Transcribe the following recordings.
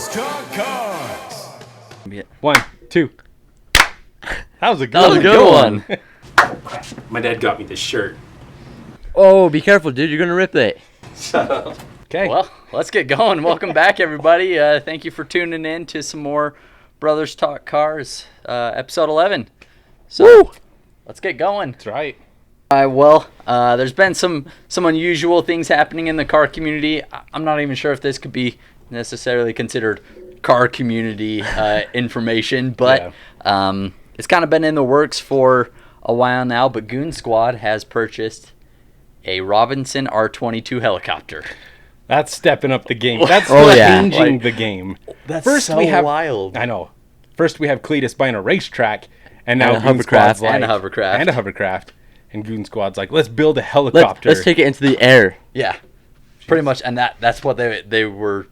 Brothers Talk Cars. One, two. That was a good, That was a good one. My dad got me this shirt. Oh, be careful, dude. You're going to rip it. Okay. Well, let's get going. Welcome back, everybody. Thank you for tuning in to some more Brothers Talk Cars, episode 11. So, let's get going. That's right. There's been some unusual things happening in the car community. I'm not even sure if this could be necessarily considered car community information, but it's kind of been in the works for a while now. But Goon Squad has purchased a Robinson R22 helicopter. That's stepping up the game. That's yeah. changing the game. That's First so we have, wild. I know. First we have Cletus buying a racetrack, and now And a Goon hovercraft. Squad's like, And a hovercraft. And a hovercraft. And Goon Squad's like, let's build a helicopter. Let's take it into the air. Yeah, pretty much, and that's what they were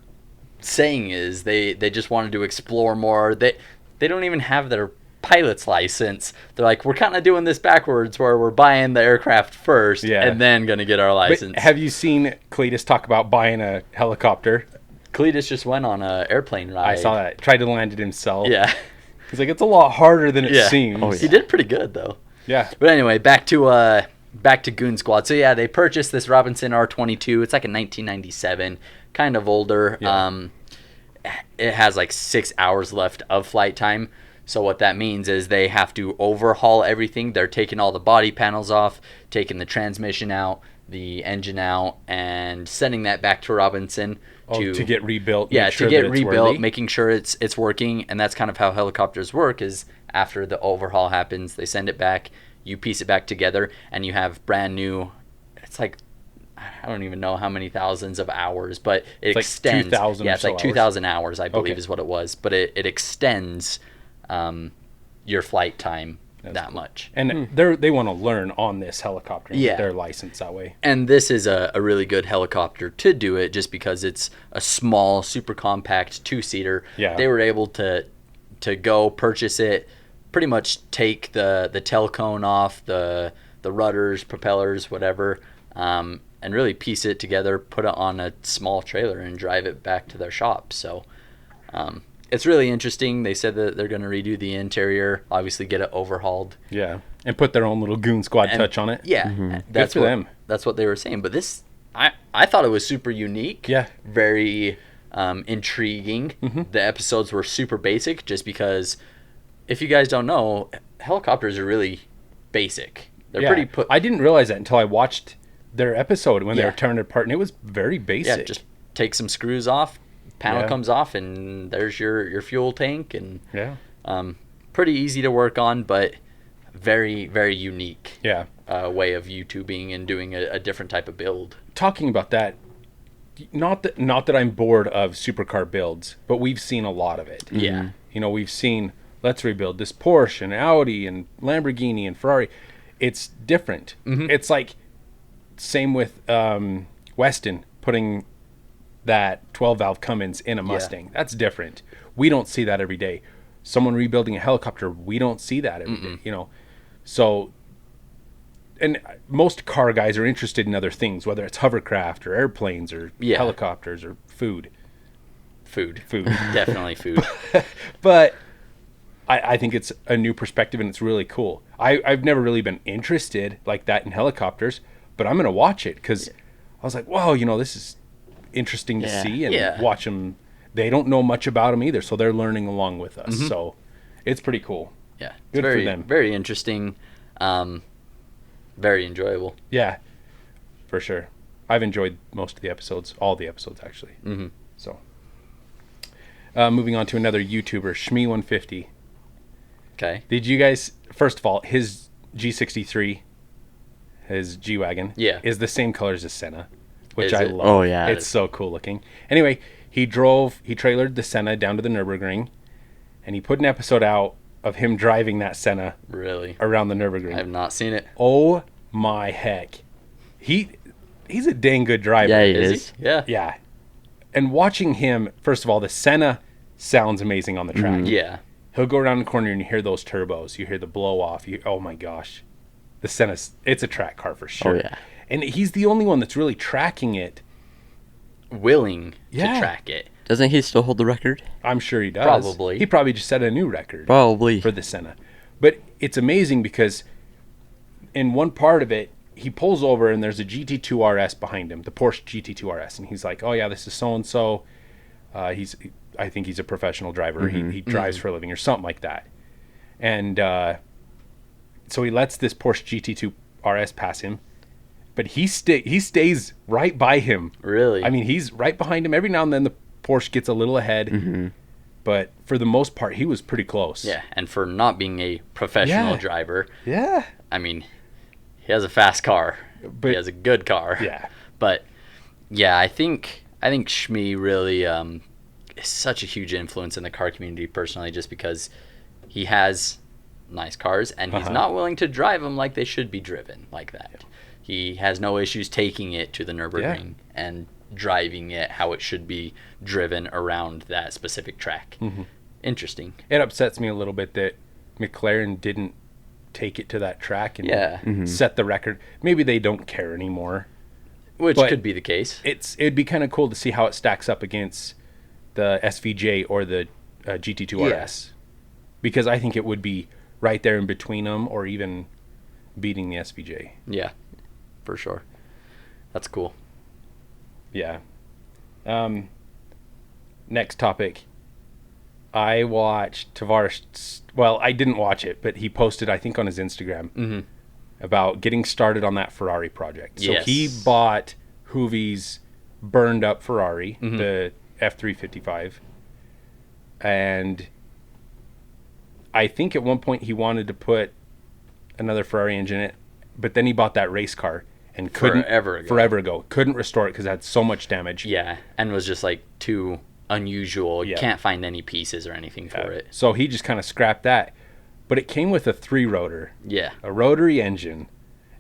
saying is they just wanted to explore more. They don't even have their pilot's license. They're like, we're kind of doing this backwards, where we're buying the aircraft first, and then gonna get our license. But have you seen Cletus talk about buying a helicopter? Cletus just went on an airplane ride. I saw that. Tried to land it himself. Yeah, He's like, it's a lot harder than it seems. Oh, yeah. He did pretty good though. Yeah. But anyway, back to Goon Squad. So yeah, they purchased this Robinson R22. It's like a 1997, kind of older. Yeah. It has like 6 hours left of flight time. So what that means is they have to overhaul everything. They're taking all the body panels off, taking the transmission out, the engine out, and sending that back to Robinson to get rebuilt. Yeah, make sure to get that it's rebuilt, worthy. making sure it's working. And that's kind of how helicopters work is after the overhaul happens, they send it back, you piece it back together, and you have brand new, it's like, I don't even know how many thousands of hours, but it extends. Like 2,000 yeah, or it's so like 2,000 hours, I believe Okay. is what it was. But it extends your flight time that much. And they want to learn on this helicopter and Yeah. get their license that way. And this is a really good helicopter to do it just because it's a small, super compact two-seater. Yeah. They were able to go purchase it, pretty much take the tail cone off, the rudders, propellers, whatever, and really piece it together, put it on a small trailer, and drive it back to their shop. So it's really interesting. They said that they're going to redo the interior, obviously get it overhauled. Yeah. And put their own little Goon Squad touch on it. Yeah, that's for them. That's what they were saying. But this, I thought it was super unique. Yeah. Very intriguing. Mm-hmm. The episodes were super basic, just because, if you guys don't know, helicopters are really basic. They're Yeah. pretty I didn't realize that until I watched their episode when they Yeah. were tearing it apart, and it was very basic. Yeah, just take some screws off, panel Yeah. comes off, and there's your fuel tank, and Yeah. pretty easy to work on, but very, very unique. Yeah. Way of YouTubing and doing a different type of build. Talking about that, not that I'm bored of supercar builds, but we've seen a lot of it. Yeah. You know, we've seen, let's rebuild this Porsche and Audi and Lamborghini and Ferrari. It's different. It's like, same with Weston putting that 12-valve Cummins in a Mustang. That's different. We don't see that every day. Someone rebuilding a helicopter, we don't see that every day, you know. So, and most car guys are interested in other things, whether it's hovercraft or airplanes or helicopters or food. Food. Food. Definitely food. But I think it's a new perspective, and it's really cool. I've never really been interested like that in helicopters, but I'm going to watch it because I was like, wow, you know, this is interesting to see and watch them. They don't know much about them either, so they're learning along with us. So it's pretty cool. Yeah. It's Good very, for them. Very interesting. Very enjoyable. Yeah, for sure. I've enjoyed most of the episodes, all the episodes actually. So moving on to another YouTuber, Shmee150. Okay. Did you guys, first of all, his G63, his G-Wagon, is the same color as his Senna, which Is I it? love. Oh, yeah. It's so cool looking. Anyway, he trailered the Senna down to the Nürburgring, and he put an episode out of him driving that Senna Really? around the Nürburgring. I have not seen it. Oh my heck. He's a dang good driver. Yeah, he Is is. he? Yeah. Yeah. And watching him, first of all, the Senna sounds amazing on the track. Yeah. He'll go around the corner and you hear those turbos. You hear the blow off. Oh my gosh. The Senna's, it's a track car for sure. Oh, yeah. And he's the only one that's really tracking it. Willing Yeah. to track it. Doesn't he still hold the record? I'm sure he does. Probably. He probably just set a new record Probably. for the Senna. But it's amazing because in one part of it, he pulls over and there's a GT2 RS behind him, the Porsche GT2 RS, and he's like, "Oh yeah, this is so and so. I think he's a professional driver. He drives for a living or something like that." And so he lets this Porsche GT2 RS pass him, but he stays right by him. Really? I mean, he's right behind him. Every now and then the Porsche gets a little ahead, but for the most part, he was pretty close. Yeah, and for not being a professional Yeah. driver, Yeah. I mean, he has a fast car. But- he has a good car. Yeah. But yeah, I think Shmee really is such a huge influence in the car community personally, just because he has nice cars and he's not willing to drive them like they should be driven like that. He has no issues taking it to the Nürburgring and driving it how it should be driven around that specific track. Interesting. It upsets me a little bit that McLaren didn't take it to that track and set the record. Maybe they don't care anymore. Which But could be the case. It'd be kind of cool to see how it stacks up against the SVJ or the GT2 RS, because I think it would be right there in between them, or even beating the SVJ. Yeah, for sure. That's cool. Yeah. Next topic. I watched Tavares. Well, I didn't watch it, but he posted, I think, on his Instagram about getting started on that Ferrari project. So Yes. he bought Hoovie's burned up Ferrari, the F355, and I think at one point he wanted to put another Ferrari engine in it, but then he bought that race car and couldn't Forever ago. couldn't restore it because it had so much damage. Yeah, and was just like too unusual. You Yeah. can't find any pieces or anything for it. So he just kind of scrapped that. But it came with a 3-rotor, Yeah. a rotary engine.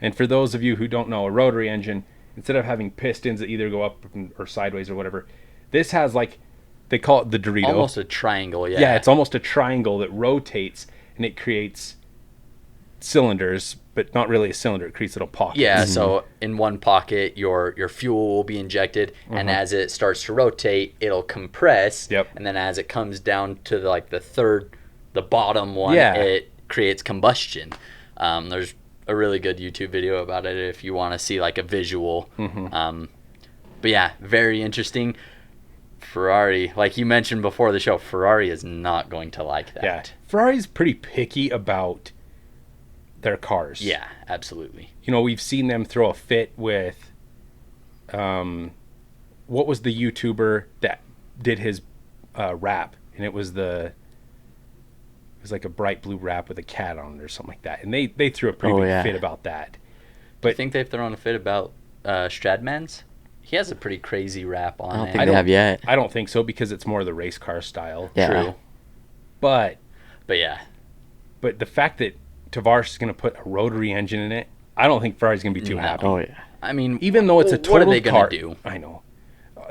And for those of you who don't know, a rotary engine, instead of having pistons that either go up or sideways or whatever, this has like, they call it the Dorito. Almost a triangle, yeah. Yeah, it's almost a triangle that rotates and it creates cylinders, but not really a cylinder. It creates little pockets. Yeah, so in one pocket, your fuel will be injected, and as it starts to rotate, it'll compress. Yep. And then as it comes down to the bottom one, Yeah. it creates combustion. There's a really good YouTube video about it if you want to see like a visual. But yeah, very interesting. Ferrari, like you mentioned before the show, Ferrari is not going to like that. Yeah. Ferrari's pretty picky about their cars. Yeah, absolutely. You know, we've seen them throw a fit with, what was the YouTuber that did his rap, and it was like a bright blue wrap with a cat on it or something like that, and they threw a pretty big fit about that. I think they've thrown a fit about Stradman's. He has a pretty crazy rap on I don't it. think they have yet. I don't think so, because it's more the race car style. Yeah. True. But Yeah, the fact that Tavares is going to put a rotary engine in it, I don't think Ferrari's going to be too happy. Oh yeah. I mean, Even though it's a total what are they car, gonna do? I know.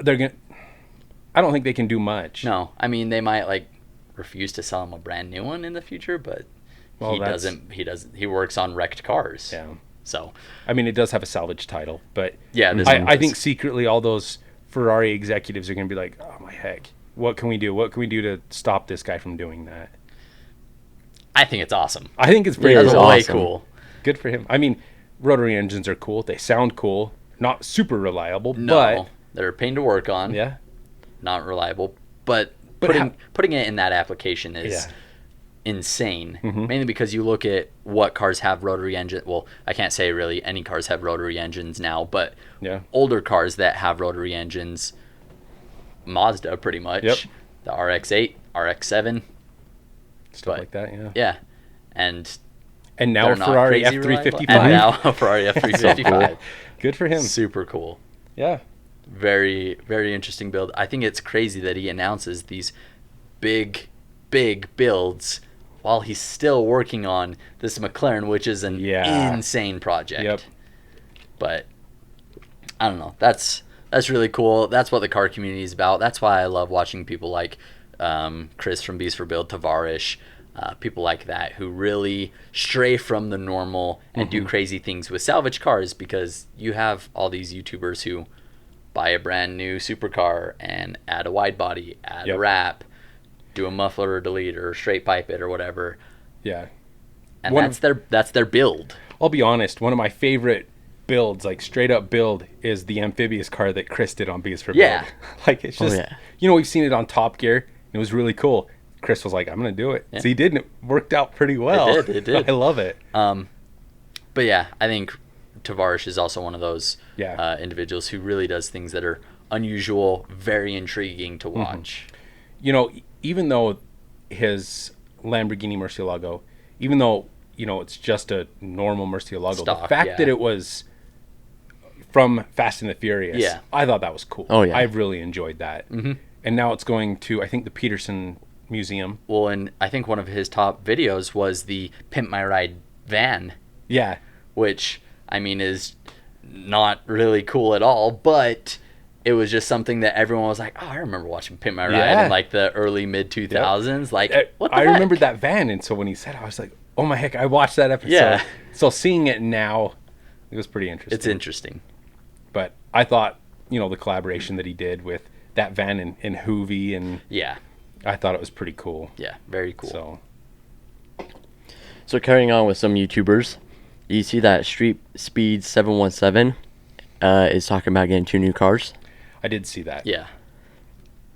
They're going to, I don't think they can do much. No, I mean they might like refuse to sell him a brand new one in the future, but Well, he doesn't. He works on wrecked cars. Yeah. So I mean, it does have a salvage title, but yeah, this I one think does. secretly all those Ferrari executives are going to be like, oh my heck, what can we do? What can we do to stop this guy from doing that? I think it's awesome. I think it's pretty It That's is cool. way awesome. cool. Good for him. I mean, rotary engines are cool. They sound cool. Not super reliable, No, they're a pain to work on. but yeah. Not reliable, but But putting it in that application is Yeah. insane. Mainly because you look at what cars have rotary engine. Well, I can't say really any cars have rotary engines now, but Yeah. older cars that have rotary engines, Mazda pretty much. Yep. The RX-8, RX-7, Stuff but- like that, yeah. yeah, and And now they're a not Ferrari crazy F355. reliable. And now a Ferrari F355. Good for him. Super cool. Yeah. Very, very interesting build. I think it's crazy that he announces these big builds while he's still working on this McLaren, which is an Yeah. insane project. Yep. But I don't know. That's really cool. That's what the car community is about. That's why I love watching people like Chris from Beast for Build, Tavares, people like that who really stray from the normal and do crazy things with salvage cars, because you have all these YouTubers who buy a brand new supercar and add a wide body, add Yep. a wrap, do a muffler or delete or straight pipe it or whatever. Yeah. And One that's their build. I'll be honest, one of my favorite builds, like straight up build, is the amphibious car that Chris did on Bees for Yeah. Build. Like it's just, yeah. we've seen it on Top Gear. And it was really cool. Chris was like, I'm going to do it. Yeah. So he did, and it worked out pretty well. It did. I love it. But yeah, I think Tavares is also one of those Yeah. individuals who really does things that are unusual, very intriguing to watch. Even though his Lamborghini Murcielago, even though, it's just a normal Murcielago, the Stock, fact yeah. that it was from Fast and the Furious, Yeah. I thought that was cool. Oh, yeah. I really enjoyed that. Mm-hmm. And now it's going to, I think, the Peterson Museum. Well, and I think one of his top videos was the Pimp My Ride van, Yeah. which, I mean, is not really cool at all, but it was just something that everyone was like, oh, I remember watching Pimp My Ride Yeah. in like the early mid-2000s. Like, what the I heck? remembered that van, and so when he said it, I was like, oh my heck, I watched that episode. Yeah. So seeing it now, it was pretty interesting. It's interesting. But I thought, the collaboration that he did with that van and Hoovy, and Yeah. I thought it was pretty cool. Yeah. Very cool. So, Carrying on with some YouTubers, you see that Street Speed 717 is talking about getting 2 new cars. I did see that. Yeah.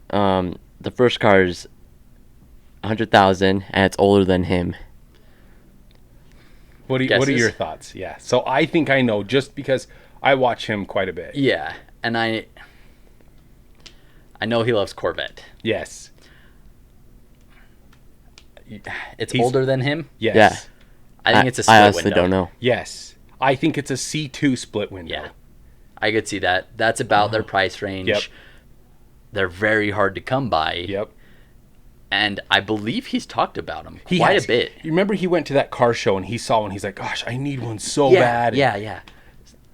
The first car is 100,000 and it's older than him. What are Guesses? your thoughts? Yeah. So I think I know just because I watch him quite a bit. Yeah. And I know he loves Corvette. Yes. It's He's- older than him. Yes. Yeah. I think it's a split I honestly window. don't know. Yes. I think it's a C2 split window. Yeah. I could see that. That's about their price range. Yep. They're very hard to come by. Yep. And I believe he's talked about them He quite has. a bit. You remember he went to that car show and he saw one. He's like, "Gosh, I need one so Yeah, bad." yeah.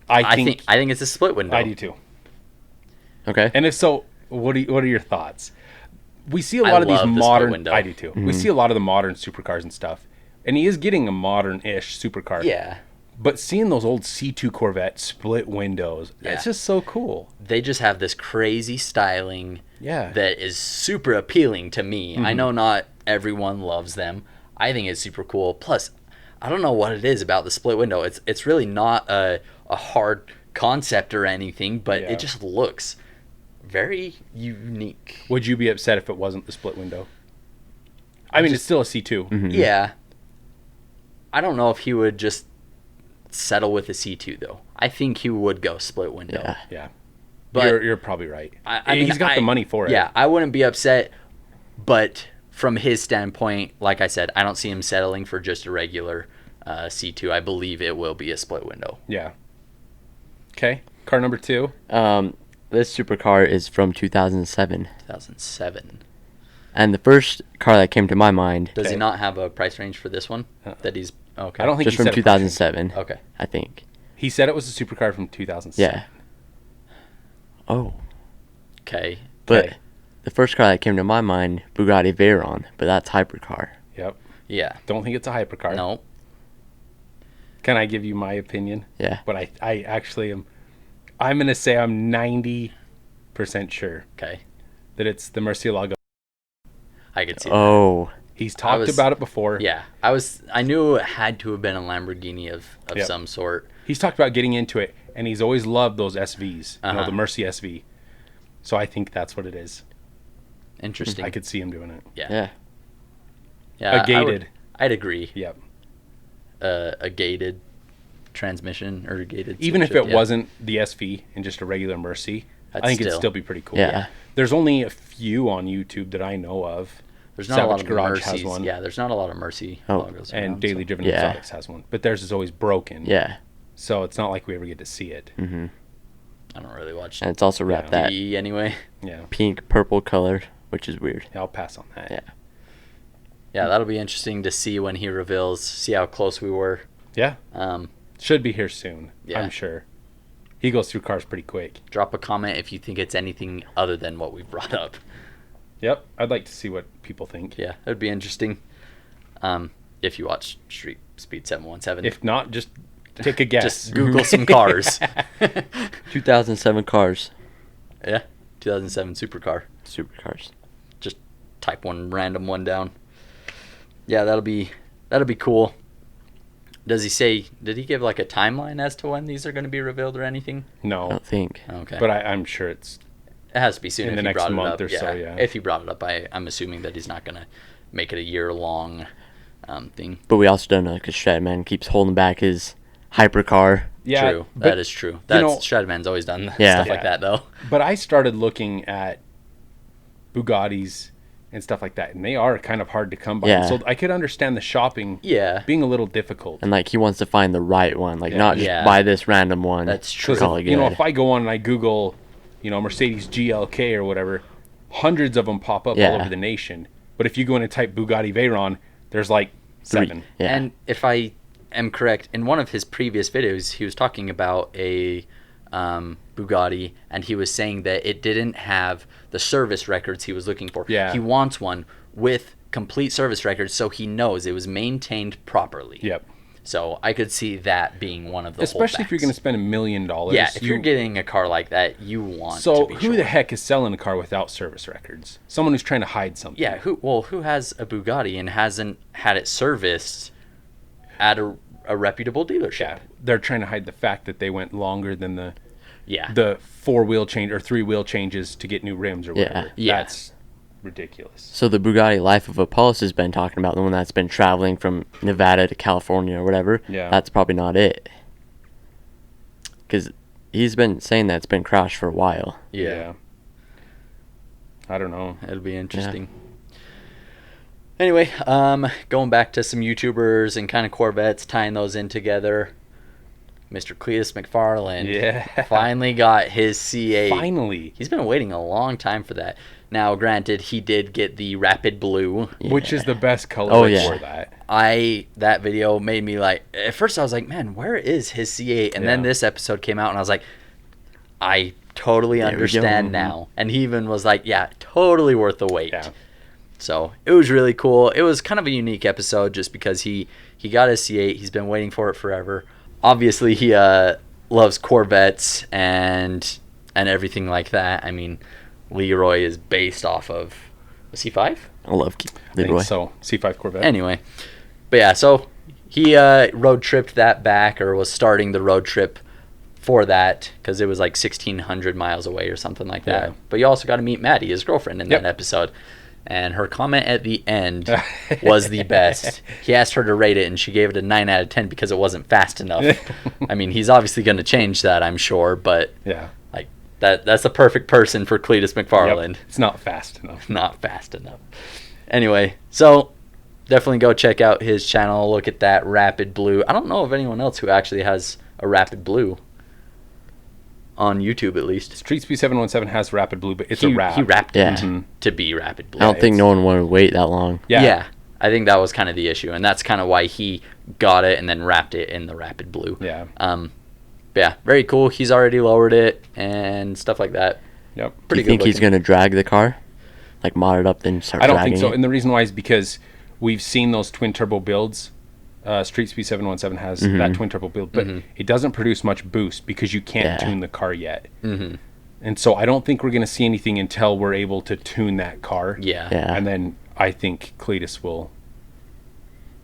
I think I think it's a split window. I do too. Okay. And if so, what are your thoughts? We see a I lot of these love the split modern. window. I do too. We see a lot of the modern supercars and stuff, and he is getting a modern-ish supercar. Yeah. But seeing those old C2 Corvette split windows, Yeah. it's just so cool. They just have this crazy styling Yeah. that is super appealing to me. I know not everyone loves them. I think it's super cool. Plus, I don't know what it is about the split window. It's really not a hard concept or anything, but Yeah. it just looks very unique. Would you be upset if it wasn't the split window? I mean, it's still a C2. Yeah. I don't know if he would just settle with a C2 though. I think he would go split window. Yeah. Yeah. But You're probably right. I mean, He's got the money for it. Yeah, I wouldn't be upset, but from his standpoint, like I said, I don't see him settling for just a regular C2. I believe it will be a split window. Yeah. Okay. Car number 2. This supercar is from 2007. 2007. And the first car that came to my mind, Does he Okay. not have a price range for this one? That he's okay. I don't think just he from said a price range. 2007, Okay. I think. He said it was a supercar from 2007. Yeah. Oh. Okay. But Okay. the first car that came to my mind, Bugatti Veyron, but that's hypercar. Yep. Yeah. Don't think it's a hypercar. No. Can I give you my opinion? Yeah. But I actually am. I'm going to say I'm 90% sure Okay. that it's the Murcielago. I could see. That. Oh. He's talked was- about it before. Yeah. I knew it had to have been a Lamborghini of Yep. some sort. He's talked about getting into it, and he's always loved those SVs. Uh-huh. The Mercy SV. So I think that's what it is. Interesting. I could see him doing it. Yeah. Yeah. A gated. I'd agree. Yep. A gated transmission or a gated. Even if switch, it yeah. wasn't the SV and just a regular Mercy, That's I think it'd still- still be pretty cool. Yeah. There's only a few on YouTube that I know of. There's not a lot Savage of Garage Mercies. has one. Yeah, there's not a lot of Mercy Oh. logos And around, Daily so- Driven Yeah. Exotics has one. But theirs is always broken. Yeah. So it's not like we ever get to see it. Mm-hmm. I don't really watch And it's also wrapped Yeah. that TV anyway. Yeah. pink purple color, which is weird. I'll pass on that. Yeah. Yeah, that'll be interesting to see when he reveals. See how close we were. Yeah. Um, Should be here soon. Yeah. I'm sure. He goes through cars pretty quick. drop a comment if you think it's anything other than what we've brought up. Yep. I'd like to see what people think. Yeah, that'd be interesting. If you watch Street Speed 717. If not, just take a guess. Just Google some cars. 2007 cars. Yeah, 2007 supercar. Supercars. Just type one random one down. Yeah, that'll be cool. Does he say? Did he give like a timeline as to when these are going to be revealed or anything? I No, don't think. Okay, but I'm sure it's it has to be soon. in if the he next brought it month up. or so, yeah. If he brought it up, I'm assuming that he's not going to make it a year-long thing. But we also don't know because Shredman keeps holding back his hypercar. yeah. True, But, that is true. That's know- Shredman's always done Yeah. stuff like Yeah. that though. but I started looking at Bugattis and stuff like that, and they are kind of hard to come by. Yeah. So I could understand the shopping Yeah, being a little difficult. And like he wants to find the right one, like Yeah. not just Yeah. buy this random one. That's true. Because Call it you know, good. if I go on and I Google, Mercedes GLK or whatever, hundreds of them pop up Yeah. all over the nation. But if you go in and type Bugatti Veyron, there's like 7. Yeah. And if I am correct, in one of his previous videos, he was talking about a Bugatti, and he was saying that it didn't have the service records he was looking for. Yeah. He wants one with complete service records so he knows it was maintained properly. Yep. So I could see that being one of the Especially if you're going to holdbacks. spend $1 million. Yeah, if you're getting a car like that, you want So to be who sure. the heck is selling a car without service records? Someone who's trying to hide something. Yeah, who has a Bugatti and hasn't had it serviced at a reputable dealership? Yeah. They're trying to hide the fact that they went longer than the Yeah. 4-wheel change or 3-wheel changes to get new rims or Yeah. whatever. Yeah. That's ridiculous. So the Bugatti Life of Apollos has been talking about the one that's been traveling from Nevada to California or whatever. Yeah. That's probably not it. Because he's been saying that it's been crashed for a while. yeah. I don't know. It'll be interesting. Anyway, going back to some YouTubers and kind of Corvettes, tying those in together. Mr. Cletus McFarland Yeah. finally got his C8. Finally. He's been waiting a long time for that. Now, granted, he did get the Rapid Blue. Which is the best color Oh, for yeah. that. That video made me like, at first I was like, man, where is his C8? And then Yeah. this episode came out and I was like, I totally There we go. understand now. And he even was like, yeah, totally worth the wait. Yeah. So it was really cool. It was kind of a unique episode just because he got his C8. He's been waiting for it forever. Obviously, he loves Corvettes and everything like that. I mean, Leroy is based off of a C5? I love I think Leroy. so. C5 Corvette. Anyway, but yeah, so he road tripped that back, or was starting the road trip for that because it was like 1,600 miles away or something like that. Yeah. But you also got to meet Maddie, his girlfriend, in Yep. that episode. And her comment at the end was the best. He asked her to rate it, and she gave it a 9 out of 10 because it wasn't fast enough. I mean, he's obviously going to change that, I'm sure, but Yeah. like that's the perfect person for Cletus McFarland. Yep. It's not fast enough. Not fast enough. Anyway, so definitely go check out his channel. Look at that Rapid Blue. I don't know of anyone else who actually has a Rapid Blue on YouTube, at least. Street Speed 717 has Rapid Blue, but it's he, a wrap. He wrapped Yeah. it to be Rapid Blue. I don't think it's- no one wanted to wait that long. Yeah. I think that was kind of the issue, and that's kind of why he got it and then wrapped it in the Rapid Blue. Yeah. But yeah, very cool. He's already lowered it and stuff like that. Yep. Do Pretty you think good he's looking. going to drag the car? Like mod it up then start I don't dragging think so. it? And the reason why is because we've seen those twin turbo builds. Street Speed 717 has that twin turbo build, but it doesn't produce much boost because you can't Yeah. tune the car yet. Mm-hmm. And so I don't think we're going to see anything until we're able to tune that car. Yeah. Yeah. And then I think Cletus will.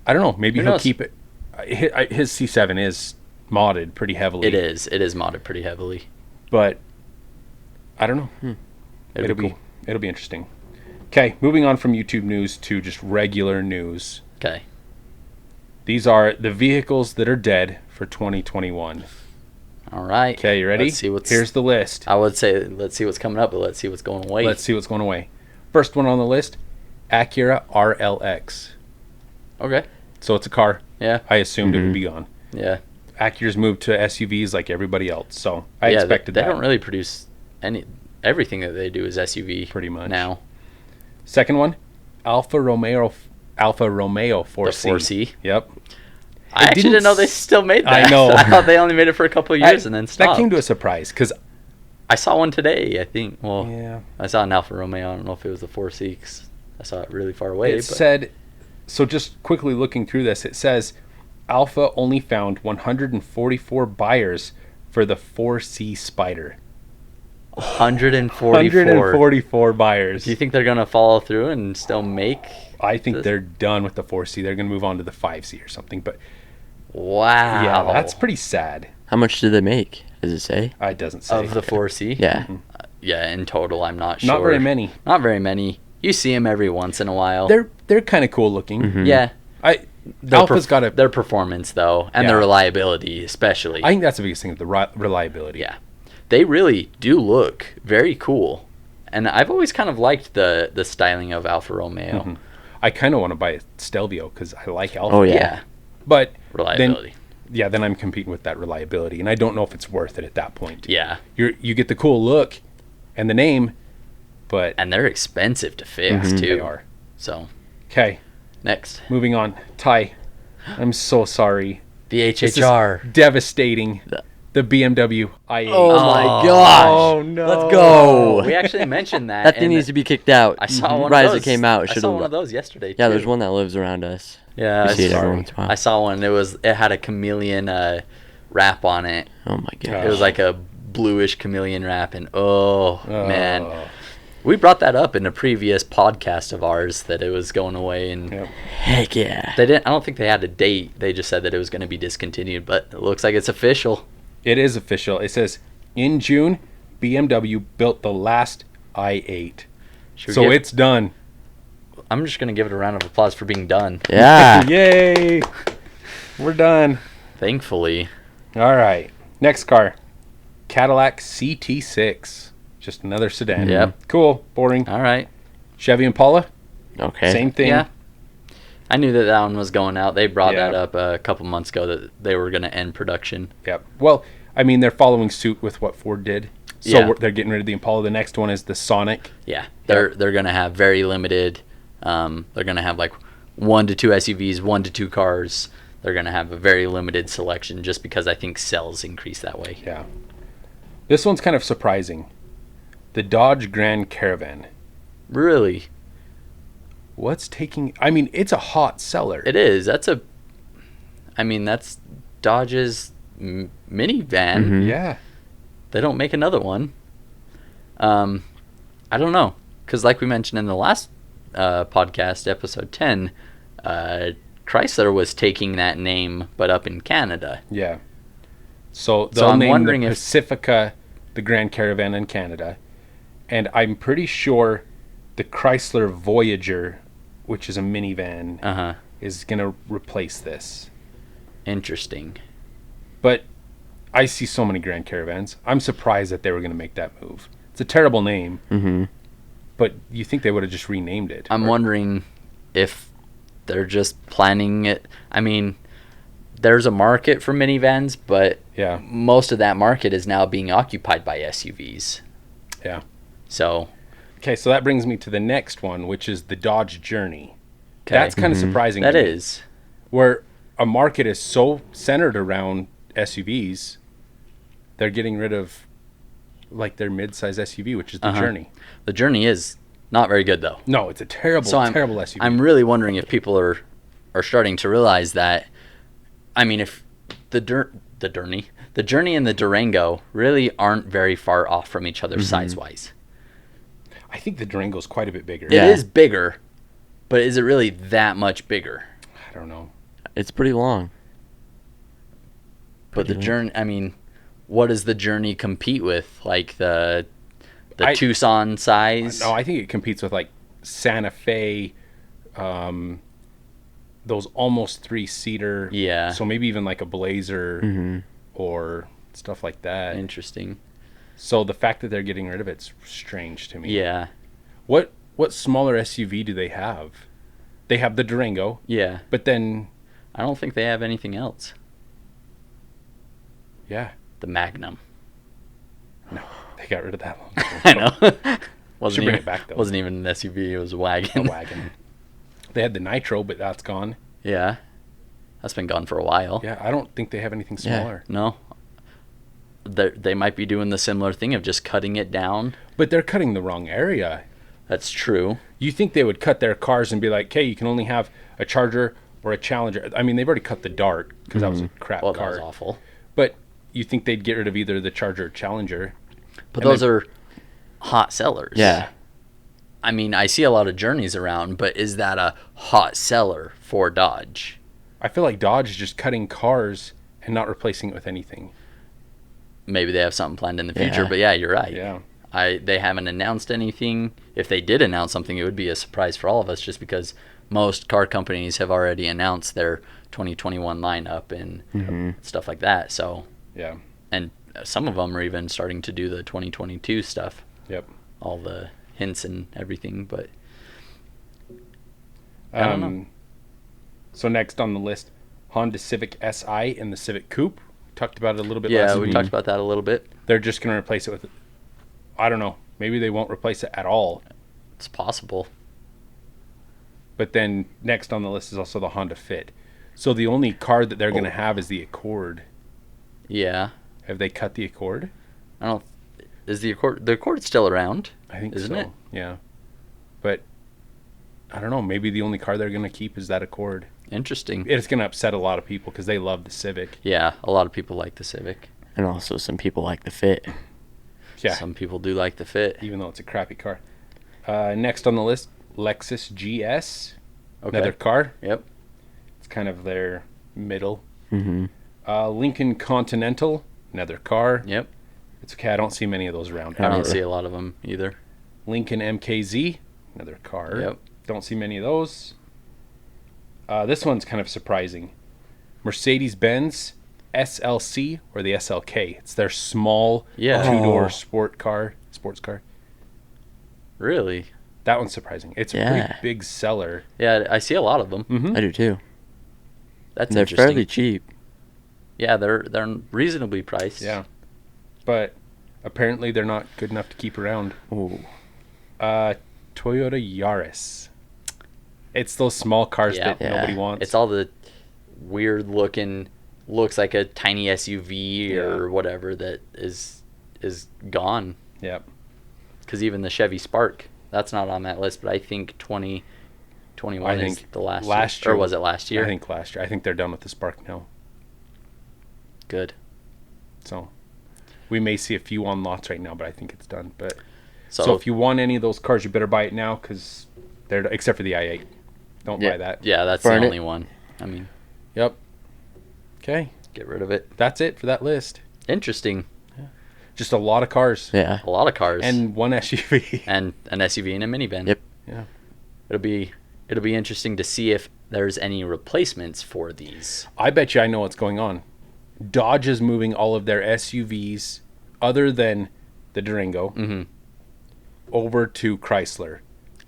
I don't know. Maybe Who he'll knows? keep it. His C7 is modded pretty heavily. It is. It is modded pretty heavily. But I don't know. It'll be cool. It'll be interesting. Okay, moving on from YouTube news to just regular news. Okay. These are the vehicles that are dead for 2021. All right. Okay, you ready? Let's see what's. Here's the list. I would say let's see what's coming up, but let's see what's going away. Let's see what's going away. First one on the list, Acura RLX. Okay. So it's a car. Yeah. I assumed it would be gone. Yeah. Acura's moved to SUVs like everybody else, so I yeah, expected they that. don't really produce everything that they do is SUV Pretty much. now. Second one, Alfa Romeo 4C. The 4C. Yep. I actually didn't know they still made that. I know. I thought they only made it for a couple of years and then stopped. That came to a surprise because I saw one today, I think. Well, yeah, I saw an Alfa Romeo. I don't know if it was the 4C 'cause I saw it really far away. it but said. So just quickly looking through this, it says Alfa only found 144 buyers for the 4C Spider. 144. 144 buyers. Do you think they're gonna follow through and still make? I think this? they're done with the 4C. They're going to move on to the 5C or something. But Wow. yeah, that's pretty sad. How much did they make? Does it say? It doesn't say. Of the 4C. Yeah. Yeah, in total, I'm not sure. Not very many. Not very many. You see them every once in a while. They're kind of cool looking. Yeah. Alpha's got a. Their performance though, and their Yeah. reliability, especially. I think that's the biggest thing, the reliability. Yeah, they really do look very cool, and I've always kind of liked the styling of Alfa Romeo. Mhm. I kind of want to buy a Stelvio because I like Alpha. Oh, yeah. Yeah, But reliability. then I'm competing with that reliability, and I don't know if it's worth it at that point. Yeah, You get the cool look and the name, but and they're expensive to fix too. they are. So Okay, next, moving on. Ty, I'm so sorry. the This is HHR. devastating. The BMW i8. Oh, my Oh. gosh. Oh, no. Let's go. We actually mentioned that. That thing and needs to be kicked out. I saw one right of those. as it came out. It I should saw have. one of those yesterday. Yeah, too. there's one that lives around us. Yeah, We I see it every saw, once in a while. I saw one. It had a chameleon wrap on it. Oh my god. It was like a bluish chameleon wrap, and man, Oh. we brought that up in a previous podcast of ours that it was going away, and Yep. Heck yeah. they didn't. I don't think they had a date. They just said that it was going to be discontinued, but it looks like it's official. It is official. It says, in June, BMW built the last i8. Should we So give- it's done. I'm just going to give it a round of applause for being done. Yeah. Yay! We're done. Thankfully, All right. Next car. Cadillac CT6. Just another sedan. Yep. Cool. Boring. all right. Chevy Impala. Okay. Same thing. Yeah. I knew that one was going out. They brought Yeah. that up a couple months ago that they were going to end production. Yep. Well, I mean, they're following suit with what Ford did. So Yeah. they're getting rid of the Impala. The next one is the Sonic. Yeah, they're going to have very limited. They're going to have like 1 to 2 SUVs, 1 to 2 cars. They're going to have a very limited selection just because I think sales increase that way. Yeah. This one's kind of surprising. The Dodge Grand Caravan. Really, What's taking... I mean, it's a hot seller. it is. That's Dodge's minivan. Mhm. Yeah. They don't make another one. I don't know, because like we mentioned in the last podcast, episode 10, Chrysler was taking that name, but up in Canada. Yeah. So So they'll I'm name wondering the if- Pacifica the Grand Caravan in Canada. And I'm pretty sure the Chrysler Voyager, which is a minivan, is going to replace this. Interesting. But I see so many Grand Caravans. I'm surprised that they were going to make that move. It's a terrible name, Mhm. but you think they would have just renamed it. I'm Or- wondering if they're just planning it. I mean, there's a market for minivans, but Yeah. most of that market is now being occupied by SUVs. Yeah. So, Okay, so that brings me to the next one, which is the Dodge Journey. okay. That's kind of surprising. That to me. is. Where a market is so centered around SUVs, they're getting rid of like their mid-size SUV, which is the Journey. The Journey is not very good though. No, it's a terrible, So terrible SUV. I'm really wondering if people are starting to realize that. I mean, if the Journey and the Durango really aren't very far off from each other size-wise. I think the Durango's quite a bit bigger. Yeah. It is bigger, but is it really that much bigger? I don't know. It's pretty long. But the Pretty Journey, I mean, what does the Journey compete with? Like the I- Tucson size? No, I think it competes with like Santa Fe, those almost 3-seater. Yeah. So maybe even like a Blazer Mhm. or stuff like that. Interesting. So the fact that they're getting rid of it's strange to me. Yeah. What smaller SUV do they have? They have the Durango, Yeah. but then I don't think they have anything else. yeah, The Magnum. no, they got rid of that one. I know. Should bring it back, though. Wasn't even an SUV. It was a A wagon. wagon. They had the Nitro, but that's gone. Yeah. That's been gone for a while. Yeah, I don't think they have anything Yeah. smaller. No. They might be doing the similar thing of just cutting it down. But they're cutting the wrong area. That's true. You think they would cut their cars and be like, "Hey, you can only have a Charger or a Challenger." I mean, they've already cut the Dart because that was a crap Well, that car. was awful. But you think they'd get rid of either the Charger or Challenger? But And those then- are hot sellers. Yeah. I mean, I see a lot of Journeys around, but is that a hot seller for Dodge? I feel like Dodge is just cutting cars and not replacing it with anything. Maybe they have something planned in the future, Yeah. but yeah, you're right. Yeah. They haven't announced anything. If they did announce something, it would be a surprise for all of us, just because most car companies have already announced their 2021 lineup and stuff like that. So, Yeah. and some of them are even starting to do the 2022 stuff, Yep. all the hints and everything. But I don't know. So next on the list, Honda Civic Si and the Civic Coupe. Talked about it a little bit yeah, last we week. talked about that a little bit. They're just going to replace it with, I don't know, maybe they won't replace it at all. It's possible. But then next on the list is also the Honda Fit. So the only car that they're going to have is the Accord. Yeah, Have they cut the Accord? I don't. Is the Accord's still around? I think Isn't so. it? Yeah. But I don't know. Maybe the only car they're going to keep is that Accord. Interesting. It's going to upset a lot of people because they love the Civic. Yeah, a lot of people like the Civic. And also some people like the Fit. Yeah. Some people do like the Fit. Even though it's a crappy car. Next on the list, Lexus GS. Okay. Another car. Yep. It's kind of their middle. Mm-hmm. Lincoln Continental. Another car. Yep. It's okay. I don't see many of those around. I don't see a lot of them either. Lincoln MKZ. Another car. Yep. Don't see many of those. This one's kind of surprising. Mercedes-Benz SLC or the SLK. It's their small Yeah. two-door Oh. sports car. Really? That one's surprising. It's a Yeah. pretty big seller. Yeah, I see a lot of them. Mm-hmm. I do too. That's And they're interesting. fairly cheap. Yeah, they're reasonably priced. Yeah. But apparently they're not good enough to keep around. Ooh. Toyota Yaris. It's those small cars Yeah. that nobody wants. It's all the weird looking, looks like a tiny SUV or Yeah. whatever that is gone. Yep. Because even the Chevy Spark, that's not on that list, but I think 2021 I is think the last last year. Or year- was it last year? I think last year. I think they're done with the Spark now. Good. So we may see a few on lots right now, but I think it's done. But So, so if you want any of those cars, you better buy it now because they're except for the i8. Don't Yeah. buy that. yeah, that's Burn the it. only one. I mean, Yep. Okay, get rid of it. that's it for that list. Interesting. Just a lot of cars Yeah. A lot of cars. and one SUV. and an SUV and a minivan. Yep. Yeah. It'll be interesting to see if there's any replacements for these. I bet you I know what's going on. Dodge is moving all of their SUVs, other than the Durango, Mm-hmm. over to Chrysler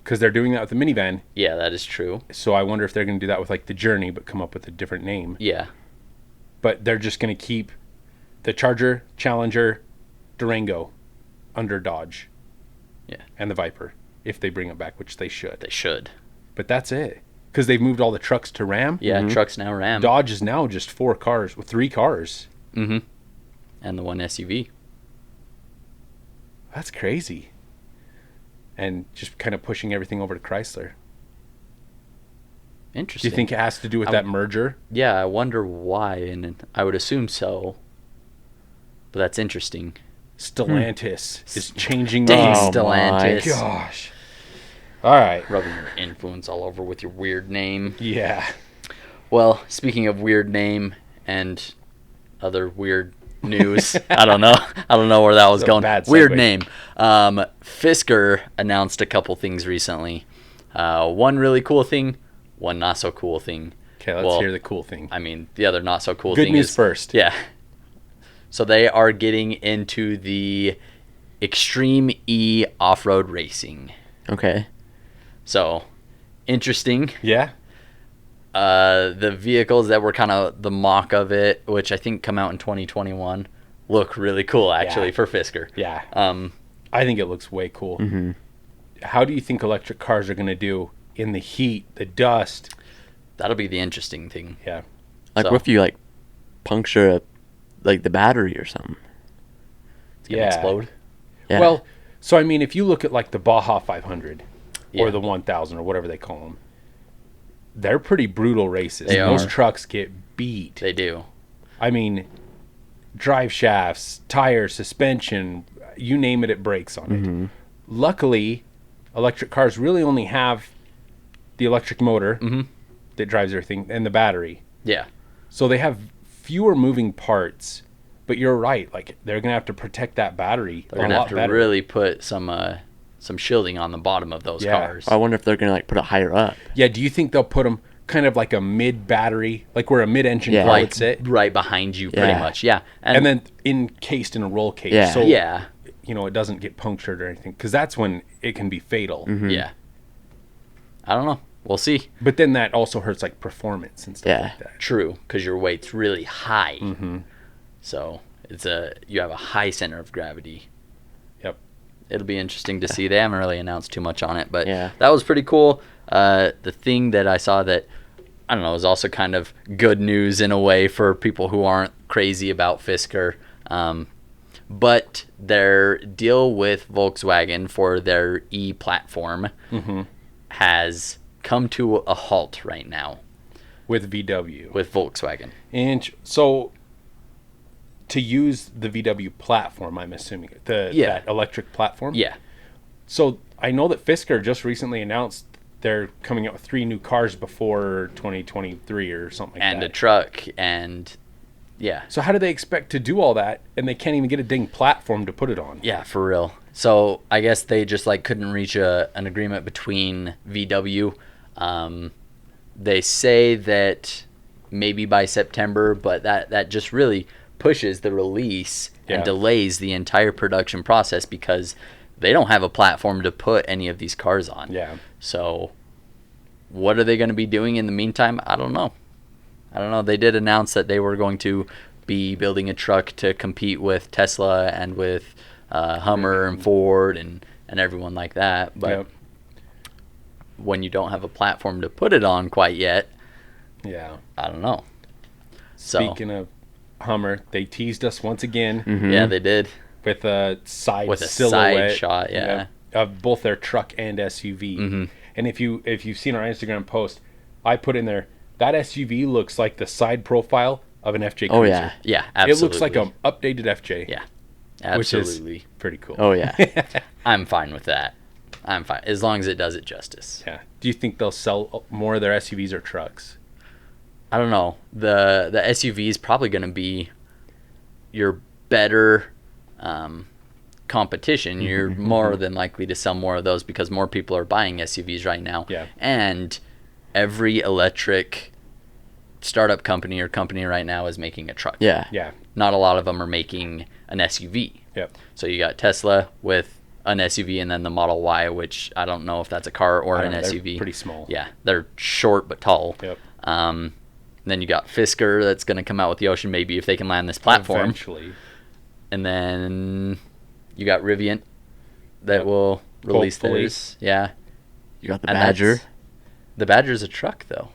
because they're doing that with the minivan. Yeah, that is true. So I wonder if they're going to do that with like the Journey, but come up with a different name. Yeah. But they're just going to keep the Charger, Challenger, Durango under Dodge. Yeah. And the Viper, if they bring it back, which they should. They should. But that's it. Because they've moved all the trucks to Ram. Yeah, trucks now Ram. Dodge is now just 4 cars with 3 cars. Mm-hmm. And the one SUV. That's crazy. And just kind of pushing everything over to Chrysler. Do Interesting. you think it has to do with I- that merger? Yeah, I wonder why, and I would assume so. But that's interesting. Stellantis is changing Dang, names. Oh Stellantis. Gosh. All right. Rubbing your influence all over with your weird name. Yeah. Well, speaking of weird name and other weird news, I don't know where that was It's a going. bad Weird segue. name. Fisker announced a couple things recently. One really cool thing, one not so cool thing. Okay, let's Well, hear the cool thing. I mean, the other not so cool Good thing news is first. Yeah. So they are getting into the Extreme E off-road racing. Okay. So, interesting. Yeah. The vehicles that were kind of the mock of it, which I think come out in 2021, look really cool actually Yeah. for Fisker. Yeah. Um, I think it looks way cool. Mm-hmm. How do you think electric cars are going to do in the heat, the dust? that'll be the interesting thing. Yeah. Like, So- what if you, like, puncture, like, the battery or something? It's gonna Yeah. explode. Yeah. Well, so I mean, if you look at like the Baja 500 Yeah. or the 1000 or whatever they call them, they're pretty brutal races. They Those are. trucks get beat. They do. I mean, drive shafts, tires, suspension, you name it, it breaks on it. luckily, electric cars really only have the electric motor that drives everything and the battery. Yeah. So they have fewer moving parts. But you're right. Like, they're going to have to protect that battery They're a going to have lot to better. really put some shielding on the bottom of those Yeah. cars. I wonder if they're gonna like put it higher up. Yeah, do you think they'll put them kind of like a mid-battery, like where a mid-engine Yeah. car Like would sit, right behind you, pretty Yeah. much. Yeah. and then encased in a roll cage, Yeah. so yeah. you know it doesn't get punctured or anything, because that's when it can be fatal. Yeah. I don't know. We'll see. But then that also hurts like performance and stuff Yeah. like that. True, because your weight's really high. So you have a high center of gravity. Yep. It'll be interesting to see. They haven't really announced too much on it, but Yeah. that was pretty cool. The thing that I saw that, I don't know, is also kind of good news in a way for people who aren't crazy about Fisker. But their deal with Volkswagen for their e-platform has come to a halt right now With VW. with Volkswagen. And so to use the VW platform, I'm assuming that electric platform. Yeah. So I know that Fisker just recently announced they're coming out with 3 new cars before 2023 or something like And that. a truck, and yeah. So how do they expect to do all that and they can't even get a dang platform to put it on? Yeah, for real. So I guess they just like couldn't reach an agreement between VW. They say that maybe by September, but that just really pushes the release and Yeah. delays the entire production process because they don't have a platform to put any of these cars on. Yeah. So what are they going to be doing in the meantime? I don't know. They did announce that they were going to be building a truck to compete with Tesla and with Hummer and Ford and everyone like that. But Yep. when you don't have a platform to put it on quite yet, Yeah. I don't know. So Speaking of Hummer, they teased us once again yeah, they did. with a side With a silhouette side shot, yeah. of both their truck and SUV. And if you've seen our Instagram post, I put in there that SUV looks like the side profile of an FJ Cruiser. Oh yeah. Yeah, absolutely. It looks like an updated FJ. Yeah, Which is absolutely. pretty cool. Oh yeah. I'm fine with that. I'm fine as long as it does it justice. Yeah. Do you think they'll sell more of their SUVs or trucks? I don't know. The SUV is probably going to be your better competition. You're more than likely to sell more of those because more people are buying SUVs right now. Yeah. And every electric startup company or company right now is making a truck. Yeah. Yeah. Not a lot of them are making an SUV. Yep. So you got Tesla with an SUV and then the Model Y, which I don't know if that's a car or I an don't know, they're SUV. pretty small. Yeah, they're short but tall. Yep. Then you got Fisker that's going to come out with the Ocean maybe if they can land this platform. Eventually. And then you got Rivian that will release Hopefully. theirs. Yeah. You got the And Badger. that's- The Badger's a truck though.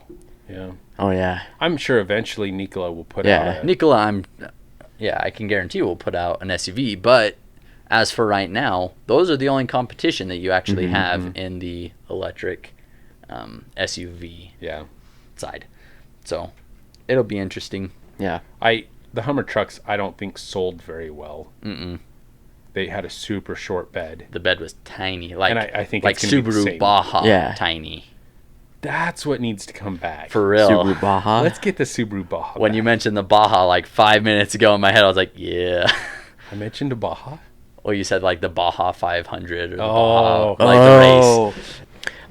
Yeah. Oh yeah. I'm sure eventually Nikola will put Yeah. out a, Nikola, I can guarantee will put out an SUV, but as for right now, those are the only competition that you actually have in the electric SUV yeah. side. So it'll be interesting. Yeah. The Hummer trucks I don't think sold very well. Mm-mm. They had a super short bed. The bed was tiny, like And I think like it's gonna be the Subaru same. Baja, Yeah. tiny. That's what needs to come back. For real. Subaru Baja. Let's get the Subaru Baja. When you back. mentioned the Baja like 5 minutes ago in my head, I was like, yeah. I mentioned a Baja. Well, you said like the Baja 500 or the Oh. Baja, like the race.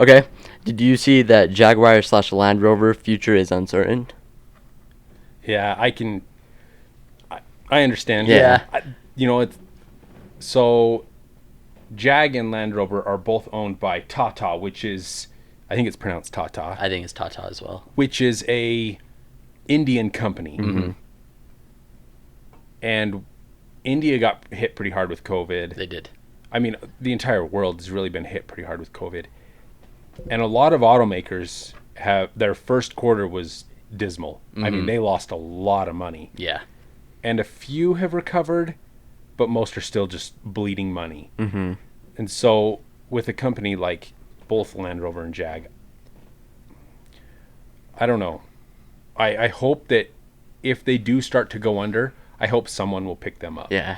Okay. Did you see that Jaguar / Land Rover future is uncertain? Yeah, I understand. Yeah. It's so Jag and Land Rover are both owned by Tata, which is I think it's pronounced Tata, I think it's Tata as well. which is a Indian company. And India got hit pretty hard with COVID. They did. I mean, the entire world has really been hit pretty hard with COVID. And a lot of automakers their first quarter was dismal. I mean, they lost a lot of money. Yeah. And a few have recovered, but most are still just bleeding money. Mm-hmm. And so with a company like both Land Rover and Jag, I don't know. I hope that if they do start to go under, I hope someone will pick them up. Yeah.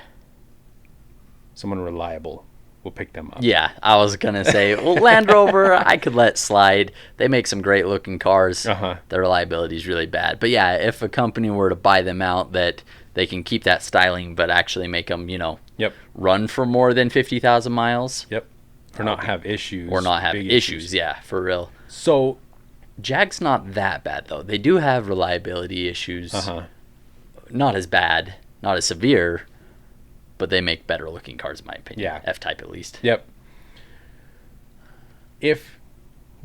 Someone reliable. will pick them up. Yeah, I was gonna say, well, Land Rover, I could let slide. They make some great looking cars. Uh-huh. Their reliability is really bad. But yeah, if a company were to buy them out, that they can keep that styling, but actually make them, Yep. run for more than 50,000 miles, Yep. Or not have issues. or not have big issues. Yeah, for real. So, Jag's not that bad though. They do have reliability issues. uh-huh. Not as bad, not as severe, but they make better looking cars in my opinion. Yeah. F-Type at least. Yep. If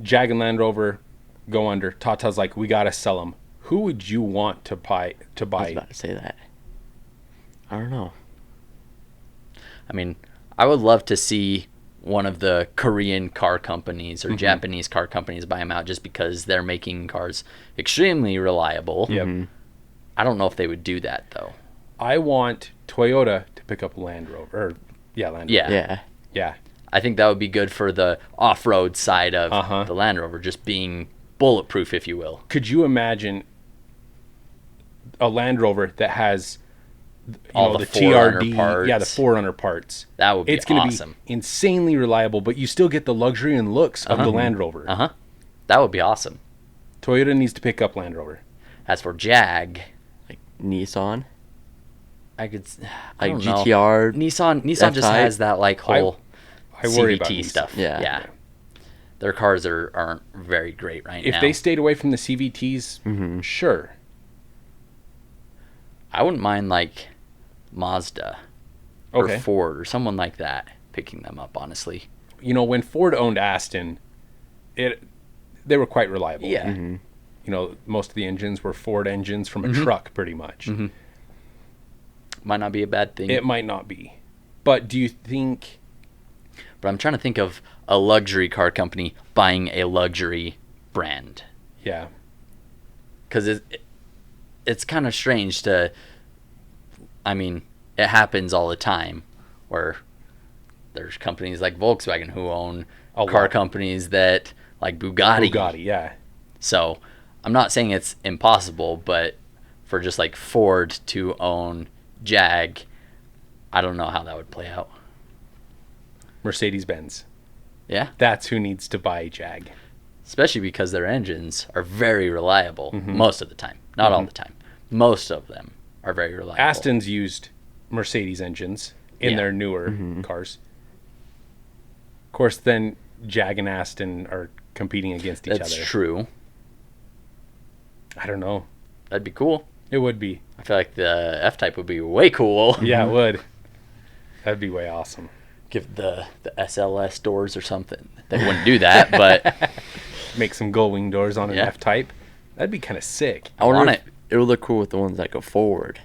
Jag and Land Rover go under, Tata's like, we gotta sell them. Who would you want to buy? I was about to say that. I don't know. I mean, I would love to see one of the Korean car companies or Japanese car companies buy them out just because they're making cars extremely reliable. Yep. I don't know if they would do that though. I want Toyota to pick up Land Rover. Land Rover. Yeah. Yeah. Yeah. I think that would be good for the off-road side of Uh-huh. the Land Rover, just being bulletproof, if you will. Could you imagine a Land Rover that has All the the 4Runner TRD, parts. yeah, the 4Runner parts? That would be It's going to awesome. be insanely reliable, but you still get the luxury and looks of the Land Rover. Uh-huh. That would be awesome. Toyota needs to pick up Land Rover. As for Jag, Like Nissan. I could I Like don't know. GTR. Nissan just F-Type. has that like whole I worry about CVT Nissan. stuff. Yeah. Their cars aren't very great right If now. they stayed away from the CVTs, sure. I wouldn't mind like Mazda or Okay. Ford or someone like that picking them up, honestly. When Ford owned Aston, they were quite reliable. Yeah. Most of the engines were Ford engines from a truck, pretty much. Might not be a bad thing. It might not be. But do you think... But I'm trying to think of a luxury car company buying a luxury brand. Yeah. Because it's kind of strange to... I mean, it happens all the time where there's companies like Volkswagen who own A car lot. companies that... Like Bugatti. Bugatti, yeah. So, I'm not saying it's impossible, but for just like Ford to own Jag, I don't know how that would play out. Mercedes-Benz. Yeah, That's who needs to buy Jag. especially because their engines are very reliable most of the time. Not all the time. Most of them are very reliable. Aston's used Mercedes engines in Yeah. their newer cars. Of course, then Jag and Aston are competing against each That's other. true. I don't know. That'd be cool. It would be. I feel like the F-Type would be way cool. Yeah, it would. That'd be way awesome. Give the SLS doors or something. They wouldn't do that, but Make some gull wing doors on an Yeah. F-Type. That'd be kind of sick. I want if it. It would look cool with the ones that go forward.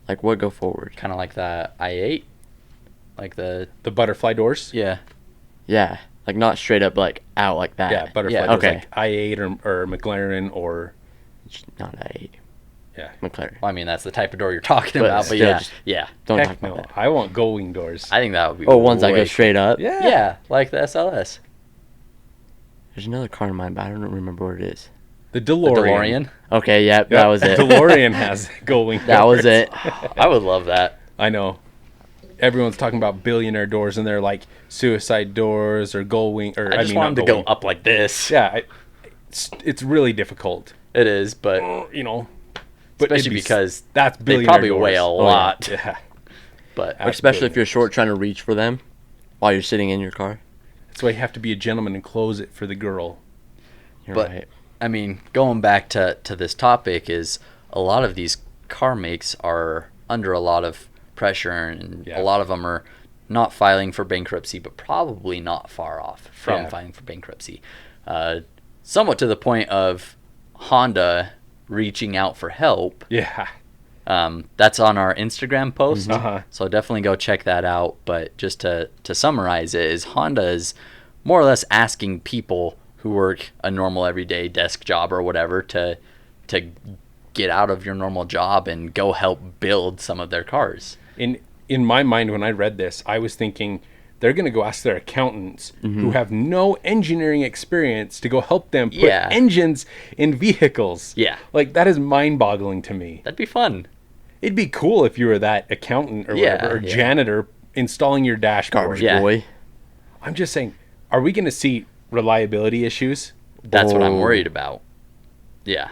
Like what go forward? Kind of like the i8. Like the... The butterfly doors. Yeah. Yeah. Like not straight up like out like that. Yeah, butterfly Yeah, doors okay. like i8 or McLaren or... Not a Yeah. McLaren. Well, I mean, that's the type of door you're talking But about, but still yeah. just- Yeah. Don't Heck talk about no. that. I want gull wing doors. I think that would be Oh, ones that go way- straight up. Yeah, like the SLS. There's another car in mind, but I don't remember what it is. The The DeLorean. DeLorean. Okay, yeah, Yep. that was it. DeLorean has gull wing That was doors. it. I would love that. I know. Everyone's talking about billionaire doors, and they're like suicide doors or gull wing. Or I just mean, want not them to gull go wing. up like this. Yeah, it's really difficult. It is, but But especially it'd be- because that's they billionaire probably doors. weigh a Oh, yeah. lot. Yeah, But Especially if you're short trying to reach for them while you're sitting in your car. that's why you have to be a gentleman and close it for the girl. You're But- right. I mean, going back to this topic is a lot of these car makes are under a lot of pressure, and Yeah. a lot of them are not filing for bankruptcy, but probably not far off from Yeah. filing for bankruptcy. Somewhat to the point of Honda reaching out for help. Yeah, That's on our Instagram post, Uh-huh. so definitely go check that out. But just to summarize it, is Honda is more or less asking people who work a normal everyday desk job or whatever to get out of your normal job and go help build some of their cars. in my mind, when I read this, I was thinking they're going to go ask their accountants who have no engineering experience to go help them put Yeah. engines in vehicles. Yeah. Like, that is mind-boggling to me. That'd be fun. It'd be cool if you were that accountant or Yeah, whatever, or yeah. janitor installing your dashboard. Garbage Yeah. boy. I'm just saying, are we going to see reliability issues? That's what I'm Oh. worried about. Yeah.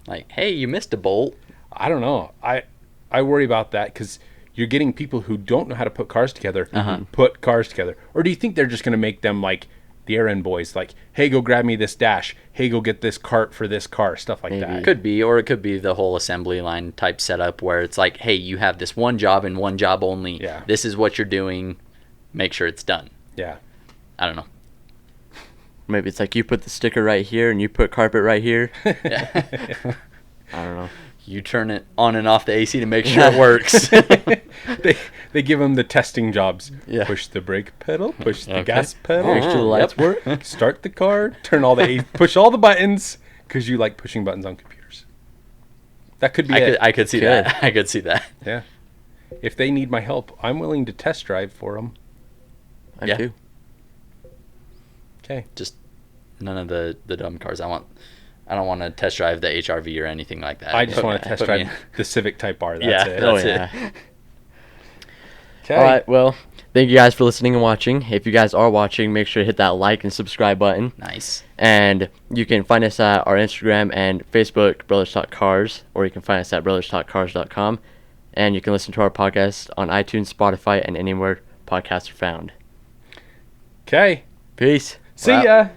Like, hey, you missed a bolt. I don't know. I worry about that because you're getting people who don't know how to put cars together put cars together. Or do you think they're just going to make them like the errand boys? Like, hey, go grab me this dash. Hey, go get this cart for this car. Stuff like that. Could be, or it could be the whole assembly line type setup where it's like, hey, you have this one job and one job only. Yeah. This is what you're doing. Make sure it's done. Yeah. I don't know. Maybe it's like you put the sticker right here and you put carpet right here. Yeah. I don't know. You turn it on and off the AC to make sure it works. They give them the testing jobs. Yeah. Push the brake pedal, push the Okay. gas pedal, Make sure the lights work. start the car, turn all the push all the buttons because you like pushing buttons on computers. That could be it. I could see Good. that. I could see that. Yeah. If they need my help, I'm willing to test drive for them. I Yeah. do. Okay. Just none of the dumb cars. I don't want to test drive the HRV or anything like that. I just Put- want to test put me drive in- the Civic Type R. That's Yeah, it. that's Oh, it. yeah. Okay. All right. Well, thank you guys for listening and watching. If you guys are watching, make sure to hit that like and subscribe button. Nice. And you can find us at our Instagram and Facebook, Brothers Talk Cars, or you can find us at brotherstalkcars.com. And you can listen to our podcast on iTunes, Spotify, and anywhere podcasts are found. Okay. Peace. See Well- ya.